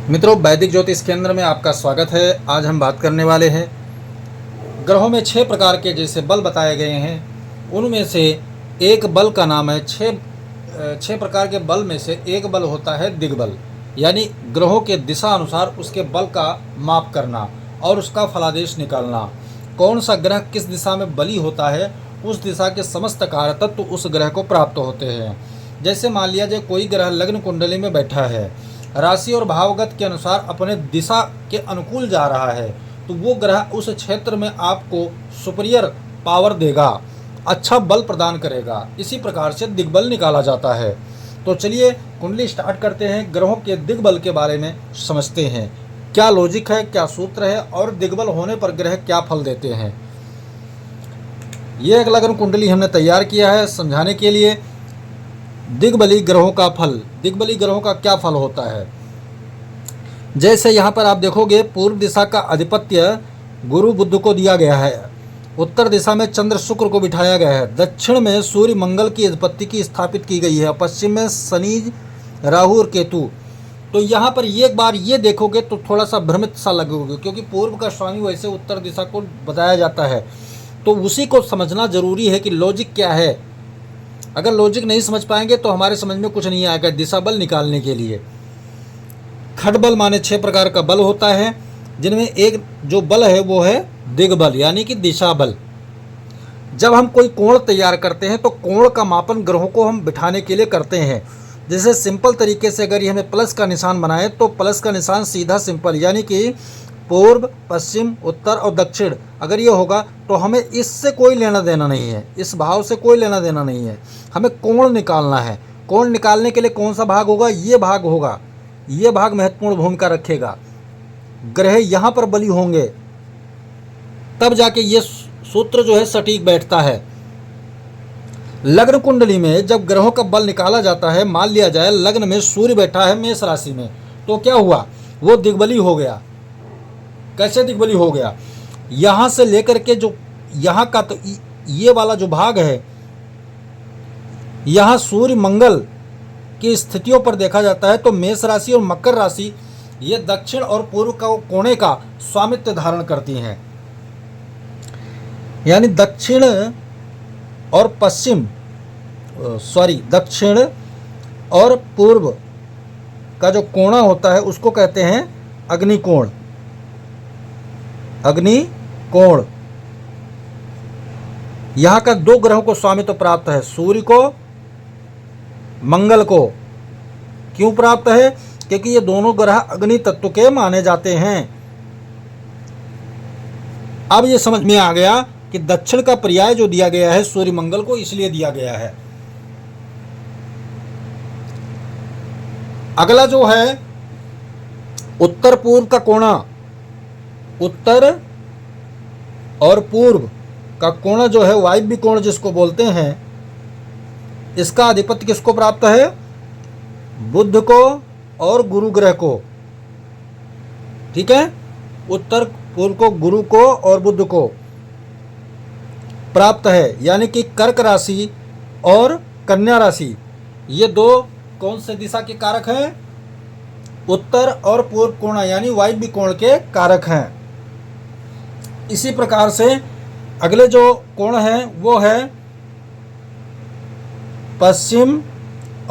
मित्रों, वैदिक ज्योतिष केंद्र में आपका स्वागत है। आज हम बात करने वाले हैं ग्रहों में 6 प्रकार के जैसे बल बताए गए हैं, उनमें से एक बल का नाम है छह प्रकार के बल में से एक बल होता है दिग्बल, यानी ग्रहों के दिशा अनुसार उसके बल का माप करना और उसका फलादेश निकालना। कौन सा ग्रह किस दिशा में बली होता है, उस दिशा के समस्त कारतत्व उस ग्रह को प्राप्त होते हैं। जैसे मान लिया जाए कोई ग्रह लग्न कुंडली में बैठा है, राशि और भावगत के अनुसार अपने दिशा के अनुकूल जा रहा है, तो वो ग्रह उस क्षेत्र में आपको सुपीरियर पावर देगा, अच्छा बल प्रदान करेगा। इसी प्रकार से दिग्बल निकाला जाता है। तो चलिए कुंडली स्टार्ट करते हैं, ग्रहों के दिग्बल के बारे में समझते हैं। क्या लॉजिक है, क्या सूत्र है और दिग्बल होने पर ग्रह क्या फल देते हैं। ये एक लग्न कुंडली हमने तैयार किया है समझाने के लिए। दिग्बली ग्रहों का फल, दिग्बली ग्रहों का क्या फल होता है। जैसे यहाँ पर आप देखोगे, पूर्व दिशा का आधिपत्य गुरु बुध को दिया गया है, उत्तर दिशा में चंद्र शुक्र को बिठाया गया है, दक्षिण में सूर्य मंगल की अधिपत्ति की स्थापित की गई है, पश्चिम में शनि राहु और केतु। तो यहाँ पर एक बार ये देखोगे तो थोड़ा सा भ्रमित सा लगोगे, क्योंकि पूर्व का स्वामी वैसे उत्तर दिशा को बताया जाता है। तो उसी को समझना जरूरी है कि लॉजिक क्या है। अगर लॉजिक नहीं समझ पाएंगे तो हमारे समझ में कुछ नहीं आएगा दिशा बल निकालने के लिए। खटबल माने 6 प्रकार का बल होता है, जिनमें एक जो बल है वो है दिग्बल, यानी कि दिशा बल। जब हम कोई कोण तैयार करते हैं तो कोण का मापन ग्रहों को हम बिठाने के लिए करते हैं। जैसे सिंपल तरीके से अगर ये हमें प्लस का निशान बनाए तो प्लस का निशान सीधा सिंपल, यानी कि पूर्व, पश्चिम, उत्तर और दक्षिण अगर ये होगा तो हमें इससे कोई लेना देना नहीं है, इस भाव से कोई लेना देना नहीं है। हमें कोण निकालना है। कोण निकालने के लिए कौन सा भाग होगा, ये भाग होगा। ये भाग महत्वपूर्ण भूमिका रखेगा। ग्रह यहाँ पर बली होंगे तब जाके ये सूत्र जो है सटीक बैठता है। लग्न कुंडली में जब ग्रहों का बल निकाला जाता है, मान लिया जाए लग्न में सूर्य बैठा है मेष राशि में, तो क्या हुआ, वो दिग्बली हो गया। कैसे दिग्बली हो गया, यहाँ से लेकर के जो यहाँ का तो ये वाला जो भाग है, यहाँ सूर्य मंगल की स्थितियों पर देखा जाता है तो मेष राशि और मकर राशि ये दक्षिण और पूर्व का कोणे का स्वामित्व धारण करती हैं। यानी दक्षिण और पूर्व का जो कोणा होता है उसको कहते हैं अग्निकोण। अग्निकोण यहाँ का 2 ग्रहों को स्वामित्व प्राप्त है, सूर्य को, मंगल को। क्यों प्राप्त है, क्योंकि ये दोनों ग्रह अग्नि तत्व के माने जाते हैं। अब ये समझ में आ गया कि दक्षिण का पर्याय जो दिया गया है सूर्य मंगल को, इसलिए दिया गया है। अगला जो है उत्तर पूर्व का कोणा, उत्तर और पूर्व का कोण जो है वायव्य कोण जिसको बोलते हैं, इसका आधिपत्य किसको प्राप्त है, बुध को और गुरु ग्रह को। ठीक है, उत्तर पूर्व को गुरु को और बुध को प्राप्त है। यानी कि कर्क राशि और कन्या राशि ये 2 कौन से दिशा के कारक हैं, उत्तर और पूर्व कोण यानी वायव्य कोण के कारक हैं। इसी प्रकार से अगले जो कोण है वो है पश्चिम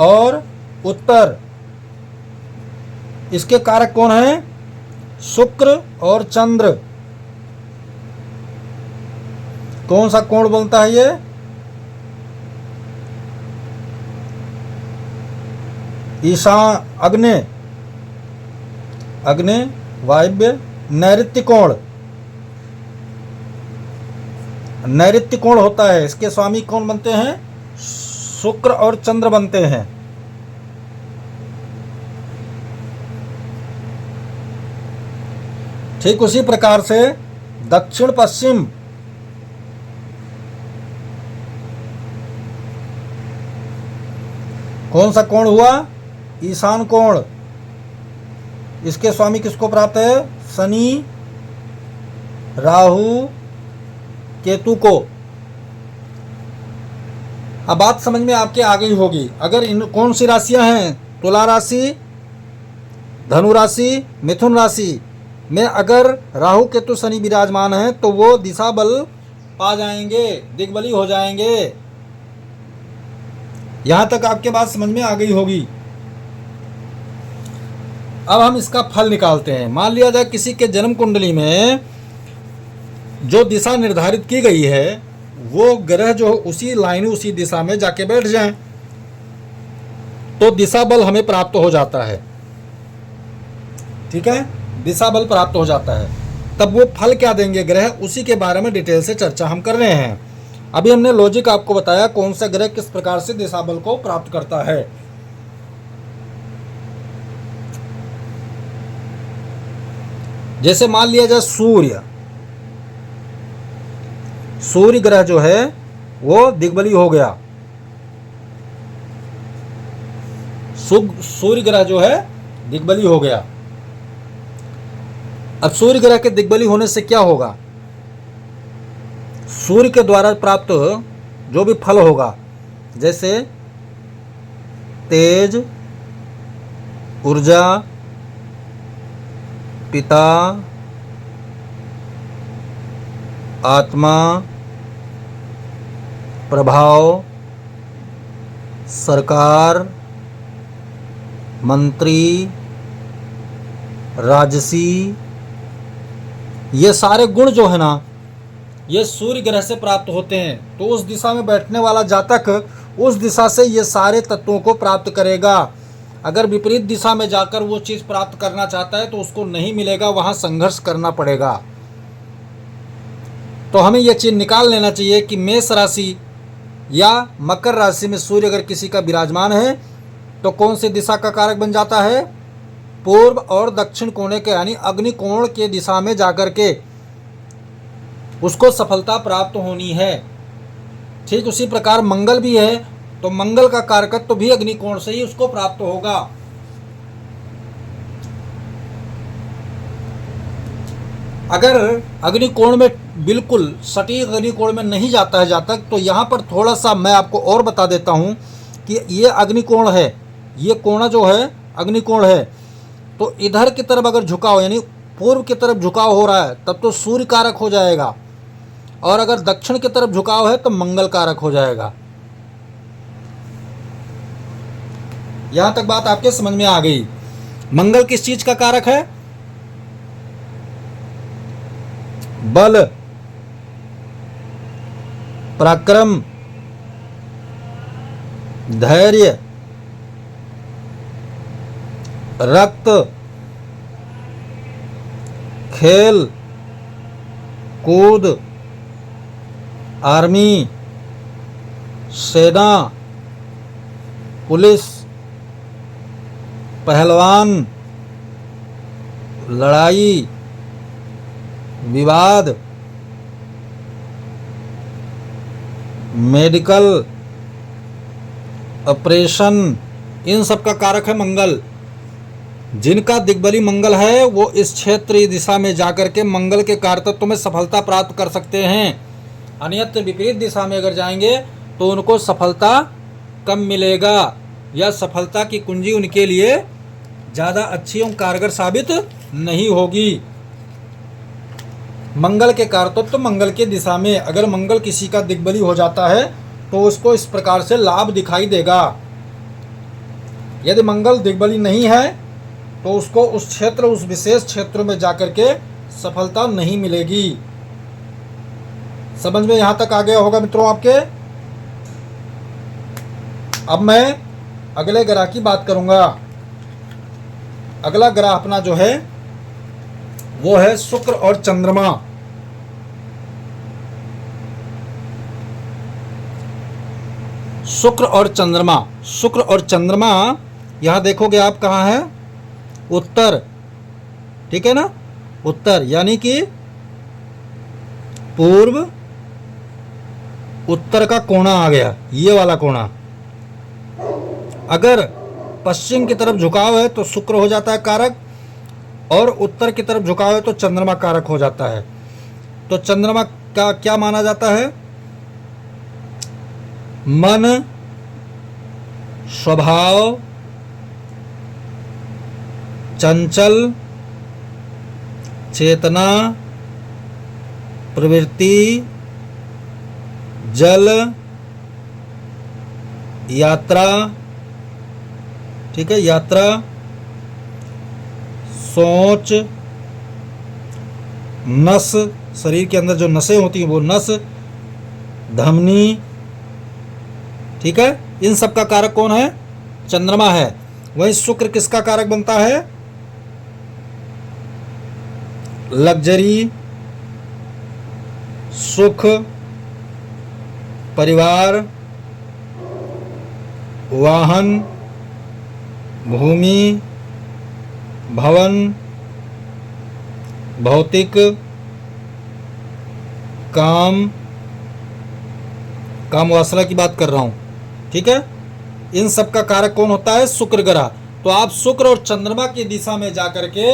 और उत्तर। इसके कारक कौन हैं, शुक्र और चंद्र। कौन सा कोण बनता है ये, ईशान, अग्नि वायव्य नैऋत्य कोण। नैऋत्य कोण होता है, इसके स्वामी कौन बनते हैं, शुक्र और चंद्र बनते हैं। ठीक उसी प्रकार से दक्षिण पश्चिम, कौन सा कोण हुआ, ईशान कोण। इसके स्वामी किसको प्राप्त है, शनि राहु केतु को। अब बात समझ में आपके आ गई होगी। अगर इन कौन सी राशियां हैं, तुला राशि, धनु राशि, मिथुन राशि में अगर राहु केतु शनि विराजमान है तो वो दिशा बल पा जाएंगे, दिग्बली हो जाएंगे। यहां तक आपके बात समझ में आ गई होगी। अब हम इसका फल निकालते हैं। मान लिया जाए किसी के जन्म कुंडली में जो दिशा निर्धारित की गई है वो ग्रह जो उसी लाइन उसी दिशा में जाके बैठ जाएं, तो दिशा बल हमें प्राप्त हो जाता है। ठीक है, दिशा बल प्राप्त हो जाता है। तब वो फल क्या देंगे ग्रह, उसी के बारे में डिटेल से चर्चा हम कर रहे हैं। अभी हमने लॉजिक आपको बताया कौन सा ग्रह किस प्रकार से दिशा बल को प्राप्त करता है। जैसे मान लिया जाए सूर्य ग्रह जो है वो दिग्बली हो गया। सूर्य ग्रह जो है दिग्बली हो गया। अब सूर्य ग्रह के दिग्बली होने से क्या होगा, सूर्य के द्वारा प्राप्त जो भी फल होगा, जैसे तेज, ऊर्जा, पिता, आत्मा, प्रभाव, सरकार, मंत्री, राजसी, ये सारे गुण जो है ना ये सूर्य ग्रह से प्राप्त होते हैं। तो उस दिशा में बैठने वाला जातक उस दिशा से ये सारे तत्वों को प्राप्त करेगा। अगर विपरीत दिशा में जाकर वो चीज़ प्राप्त करना चाहता है तो उसको नहीं मिलेगा, वहाँ संघर्ष करना पड़ेगा। तो हमें यह चीज़ निकाल लेना चाहिए कि मेष राशि या मकर राशि में सूर्य अगर किसी का विराजमान है तो कौन सी दिशा का कारक बन जाता है, पूर्व और दक्षिण कोने के यानी अग्निकोण के दिशा में जाकर के उसको सफलता प्राप्त होनी है। ठीक उसी प्रकार मंगल भी है तो मंगल का कारकत्व भी अग्निकोण से ही उसको प्राप्त होगा। अगर अग्निकोण में बिल्कुल सटीक अग्निकोण में नहीं जाता है जातक, तो यहाँ पर थोड़ा सा मैं आपको और बता देता हूँ कि ये अग्निकोण है, ये कोण जो है अग्निकोण है, तो इधर की तरफ अगर झुकाव यानी पूर्व की तरफ झुकाव हो रहा है तब तो सूर्य कारक हो जाएगा, और अगर दक्षिण की तरफ झुकाव है तो मंगल कारक हो जाएगा। यहां तक बात आपके समझ में आ गई। मंगल किस चीज का कारक है, बल, पराक्रम, धैर्य, रक्त, खेल कूद, आर्मी, सेना, पुलिस, पहलवान, लड़ाई, विवाद, मेडिकल, ऑपरेशन, इन सब का कारक है मंगल। जिनका दिग्बली मंगल है वो इस क्षेत्रीय दिशा में जाकर के मंगल के कारकत्व में सफलता प्राप्त कर सकते हैं। अन्यत्र विपरीत दिशा में अगर जाएंगे तो उनको सफलता कम मिलेगा या सफलता की कुंजी उनके लिए ज़्यादा अच्छी एवं कारगर साबित नहीं होगी। मंगल के कारकत्व मंगल के दिशा में अगर मंगल किसी का दिग्बली हो जाता है तो उसको इस प्रकार से लाभ दिखाई देगा। यदि मंगल दिग्बली नहीं है तो उसको उस क्षेत्र उस विशेष क्षेत्र में जाकर के सफलता नहीं मिलेगी। समझ में यहां तक आ गया होगा मित्रों आपके। अब मैं अगले ग्रह की बात करूंगा। अगला ग्रह अपना जो है वो है शुक्र और चंद्रमा। शुक्र और चंद्रमा, शुक्र और चंद्रमा यहां देखोगे आप कहाँ है, उत्तर, ठीक है ना, उत्तर यानी कि पूर्व उत्तर का कोना आ गया, ये वाला कोना। अगर पश्चिम की तरफ झुकाव है तो शुक्र हो जाता है कारक, और उत्तर की तरफ झुकाव है तो चंद्रमा कारक हो जाता है। तो चंद्रमा का क्या माना जाता है, मन, स्वभाव, चंचल, चेतना, प्रवृत्ति, जल, यात्रा, ठीक है, यात्रा, सोच, नस, शरीर के अंदर जो नसें होती हैं वो नस, धमनी, ठीक है, इन सब का कारक कौन है? चंद्रमा है। वहीं शुक्र किसका कारक बनता है? लग्जरी, सुख, परिवार, वाहन, भूमि, भवन, भौतिक, काम, काम वासना की बात कर रहा हूं, ठीक है। इन सब का कारक कौन होता है? शुक्र ग्रह। तो आप शुक्र और चंद्रमा की दिशा में जाकर के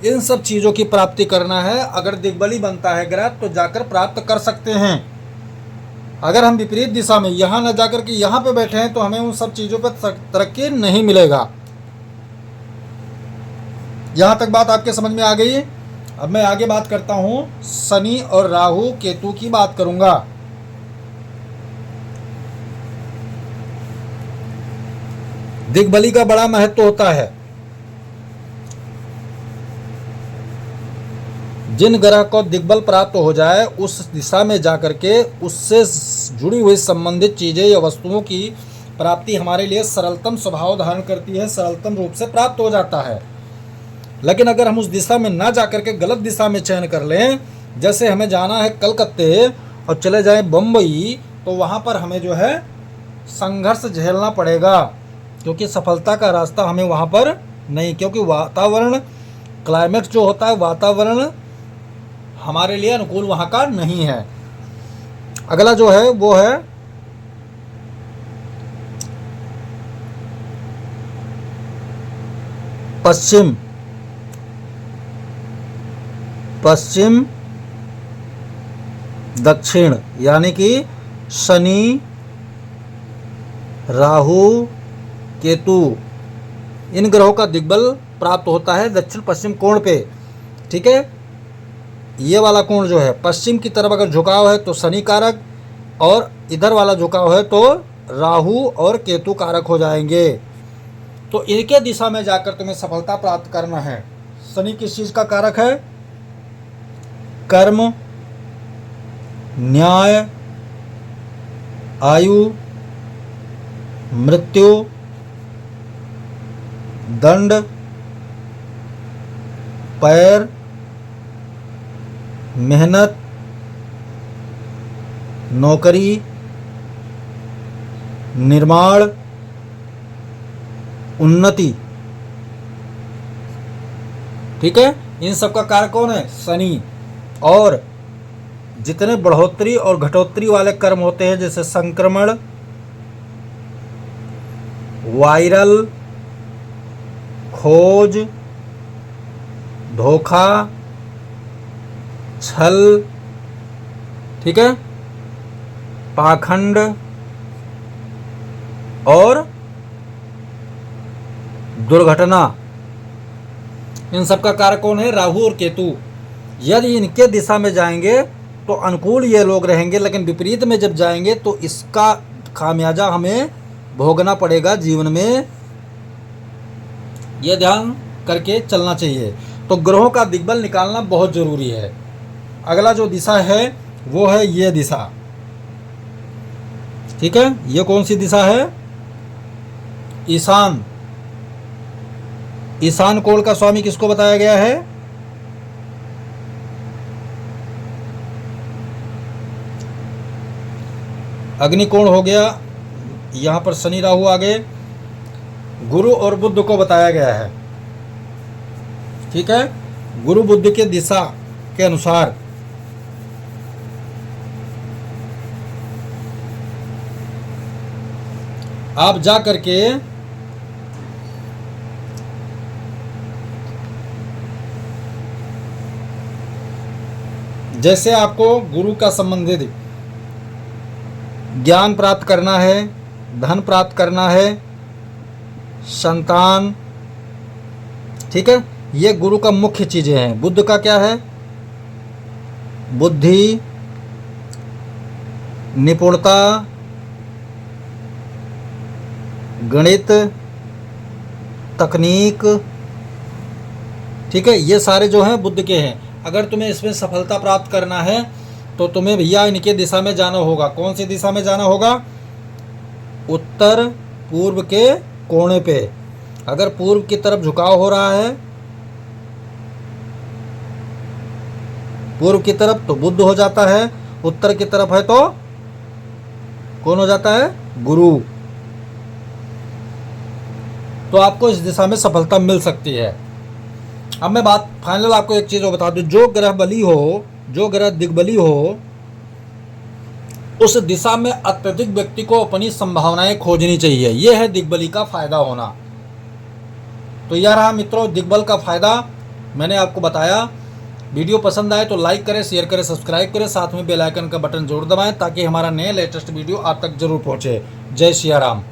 इन सब चीजों की प्राप्ति करना है। अगर दिग्बली बनता है ग्रह तो जाकर प्राप्त कर सकते हैं। अगर हम विपरीत दिशा में यहां न जाकर के यहां पे बैठे हैं तो हमें उन सब चीजों पर तरक्की नहीं मिलेगा। यहां तक बात आपके समझ में आ गई। अब मैं आगे बात करता हूं, शनि और राहु केतु की बात करूंगा। दिग्बली का बड़ा महत्व होता है। जिन ग्रह को दिग्बल प्राप्त हो जाए उस दिशा में जाकर के उससे जुड़ी हुई संबंधित चीजें या वस्तुओं की प्राप्ति हमारे लिए सरलतम स्वभाव धारण करती है, सरलतम रूप से प्राप्त हो जाता है। लेकिन अगर हम उस दिशा में ना जाकर के गलत दिशा में चयन कर लें, जैसे हमें जाना है कलकत्ते और चले जाएं बम्बई, तो वहाँ पर हमें जो है संघर्ष झेलना पड़ेगा, क्योंकि सफलता का रास्ता हमें वहाँ पर नहीं, क्योंकि वातावरण, क्लाइमेट जो होता है, वातावरण हमारे लिए अनुकूल वहाँ का नहीं है। अगला जो है वो है पश्चिम, पश्चिम दक्षिण, यानी कि शनि, राहु, केतु, इन ग्रहों का दिग्बल प्राप्त होता है दक्षिण पश्चिम कोण पे, ठीक है। ये वाला कोण जो है पश्चिम की तरफ अगर झुकाव है तो शनि कारक, और इधर वाला झुकाव है तो राहु और केतु कारक हो जाएंगे। तो इनके दिशा में जाकर तुम्हें सफलता प्राप्त करना है। शनि किस चीज का कारक है? कर्म, न्याय, आयु, मृत्यु, दंड, पैर, मेहनत, नौकरी, निर्माण, उन्नति, ठीक है। इन सब का कारक कौन है? शनि। और जितने बढ़ोतरी और घटोतरी वाले कर्म होते हैं, जैसे संक्रमण, वायरल, खोज, धोखा, छल, ठीक है, पाखंड और दुर्घटना, इन सब का कारक कौन है? राहु और केतु। यदि इनके दिशा में जाएंगे तो अनुकूल ये लोग रहेंगे, लेकिन विपरीत में जब जाएंगे तो इसका खामियाजा हमें भोगना पड़ेगा जीवन में। यह ध्यान करके चलना चाहिए। तो ग्रहों का दिग्बल निकालना बहुत जरूरी है। अगला जो दिशा है वो है ये दिशा, ठीक है। ये कौन सी दिशा है? ईशान। ईशान कोण का स्वामी किसको बताया गया है? अग्निकोण हो गया, यहां पर शनि राहु आ गए, गुरु और बुध को बताया गया है, ठीक है। गुरु बुध के दिशा के अनुसार आप जा करके जैसे आपको गुरु का संबंधित ज्ञान प्राप्त करना है, धन प्राप्त करना है, संतान, ठीक है, ये गुरु का मुख्य चीज़ें हैं। बुद्ध का क्या है? बुद्धि, निपुणता, गणित, तकनीक, ठीक है, ये सारे जो हैं बुद्ध के हैं। अगर तुम्हें इसमें सफलता प्राप्त करना है तो तुम्हें भैया इनके दिशा में जाना होगा। कौन सी दिशा में जाना होगा? उत्तर पूर्व के कोने पे। अगर पूर्व की तरफ झुकाव हो रहा है, पूर्व की तरफ, तो बुद्ध हो जाता है। उत्तर की तरफ है तो कौन हो जाता है? गुरु। तो आपको इस दिशा में सफलता मिल सकती है। अब मैं बात फाइनल आपको एक चीज़ और बता दूं, जो ग्रह बली हो, जो ग्रह दिग्बली हो, उस दिशा में अत्यधिक व्यक्ति को अपनी संभावनाएं खोजनी चाहिए। यह है दिग्बली का फायदा होना। तो यह रहा मित्रों दिग्बल का फायदा, मैंने आपको बताया। वीडियो पसंद आए तो लाइक करें, शेयर करें, सब्सक्राइब करें, साथ में बेल आइकन का बटन जरूर दबाएं ताकि हमारा नया लेटेस्ट वीडियो आप तक जरूर पहुंचे। जय सिया राम।